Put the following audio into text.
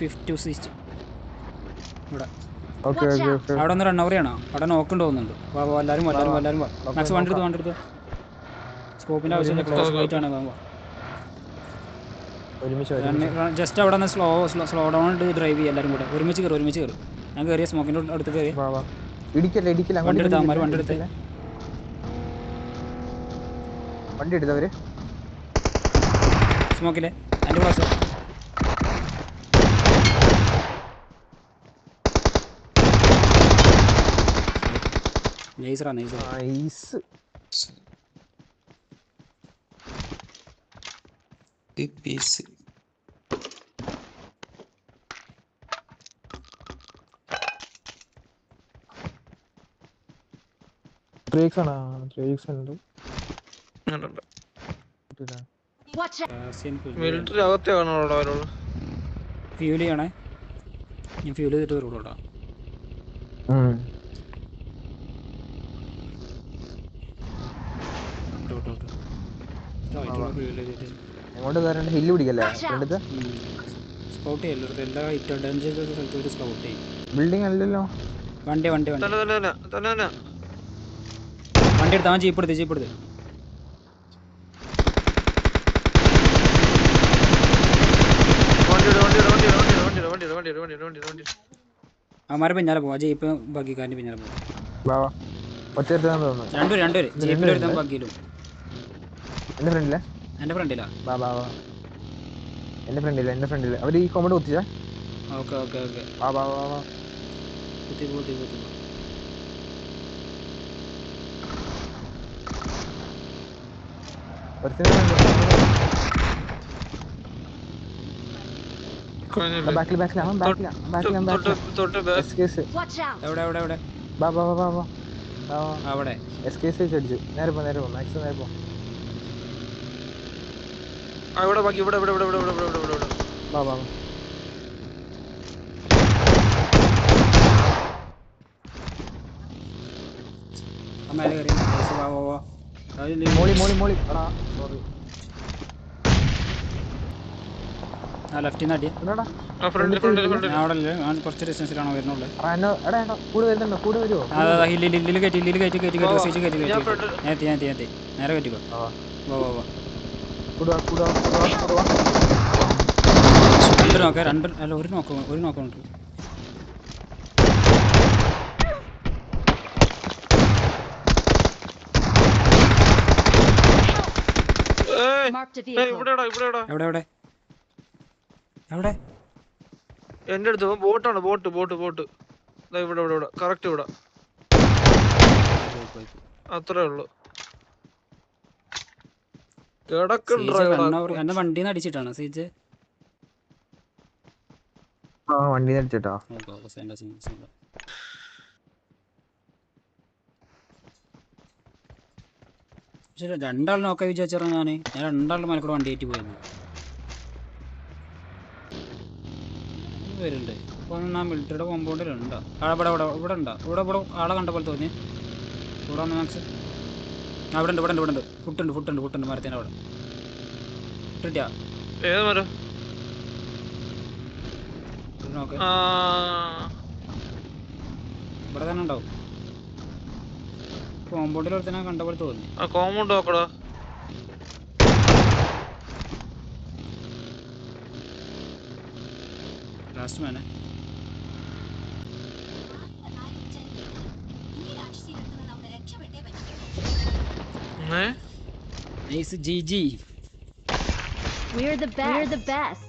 50 to 60 ഇവിടെ. അവിടെ ഒന്ന് റൺ ഓവറിയാണോ? അവിടെ നോക്കുണ്ട് തോന്നുന്നുണ്ട്. എല്ലാവരും മാക്സ് വണ്ടി എടുത്ത് സ്കോപ്പിൻ്റെ ആവശ്യമില്ല. ക്ലോസ് ഫൈറ്റ് ആണ്. ജസ്റ്റ് അവിടെ നിന്ന് സ്ലോ ഡൗൺ ഇട്ട് ഡ്രൈവ് ചെയ്യുക. എല്ലാവരും കൂടെ ഒരുമിച്ച് കയറി. ഞാൻ കയറിയ സ്മോക്കിൻ്റെ അടുത്ത് കയറി വണ്ടി എടുത്ത് അവന്മാർ വണ്ടി എടുത്തവര് സ്മോക്കിലെ എൻ്റെ ക്ലാസ് നൈസ്. പീസ് മിലിറ്ററി അകത്തെ കാണുള്ളൂ. ഫ്യൂൽ ചെയ്യണേ. ഞാൻ ഫ്യൂൽ ചെയ്തിട്ട് വരുള്ളൂടാ. ഹില്ല് പിടിക്കല്ലേ സ്കൗട്ട് ചെയ്യല്ലോ. എല്ലാ സ്ഥലത്ത് സ്കൗട്ട് ചെയ്യും. ബിൽഡിംഗ് അല്ലല്ലോ. വണ്ടി എടുത്താൽ ജീപ്പ് എടുത്ത് അവന്മാരെ പിന്നാലെ പോവാ. ജീപ്പ് ബഗ്ഗിക്കാരൻ്റെ പിന്നാലെ പോവാ. രണ്ടുപേര് ജീപ്പിലെടുത്താൽ ബഗ്ഗിയിലും. എൻ്റെ ഫ്രണ്ടിലാ. എന്റെ ഫ്രണ്ടില് അവര് ഈ കോമഡ് കുത്തിച്ചാ. ഓക്കെ കുത്തി അവിടെ അടിച്ചു. നേരെ പോ മാക്സിമം നേരെ പോ. മോളി ലെഫ്റ്റിന്ന് അടി. കുറച്ച് ഡിസ്റ്റൻസിലാണോ വരുന്നുള്ളൂ? കൂടെ വരുമോ? ഹില്ലിൽ കയറ്റി നേരെ കയറ്റിക്കോ. ഒരു നോക്കുന്നുണ്ട്. എവിടെ എന്റെ അടുത്ത് ബോട്ടാണ്. ബോട്ട് ഇവിടെ കറക്റ്റ് ഇവിടെ. അത്രേ ഉള്ളു. എന്നെ വണ്ടിന്ന് അടിച്ചിട്ടാണ് സീജ്. വണ്ടി അടിച്ചിട്ടോ. പക്ഷെ രണ്ടാൾ നോക്കാൻ വിചാരിച്ചാ ഞാൻ രണ്ടാളുടെ മലക്കൂടെ വണ്ടി ആയിട്ട് പോയത് വരുന്നുണ്ട്. അപ്പോൾ ആ മിലിറ്ററിയുടെ കോമ്പൗണ്ടിലുണ്ടോ? ഇവിടെ ഉണ്ടോ? ഇവിടെ ആളെ കണ്ട പോലെ തോന്നി. ഇവിടെ വന്ന് മാക്സ് അവിടെ ഉണ്ട്. ഫുട്ടുണ്ട് മരത്തിൻ്റെ അവിടെ കിട്ടിയാ നോക്ക്. ഇവിടെ തന്നെ ഉണ്ടാവും. കോമ്പൗണ്ടിൽ ഒരുത്തനെ കണ്ട പോലെ തോന്നി. കോമ്പൗണ്ട് നോക്കടാ. Last Mane Nice GG. We're the best.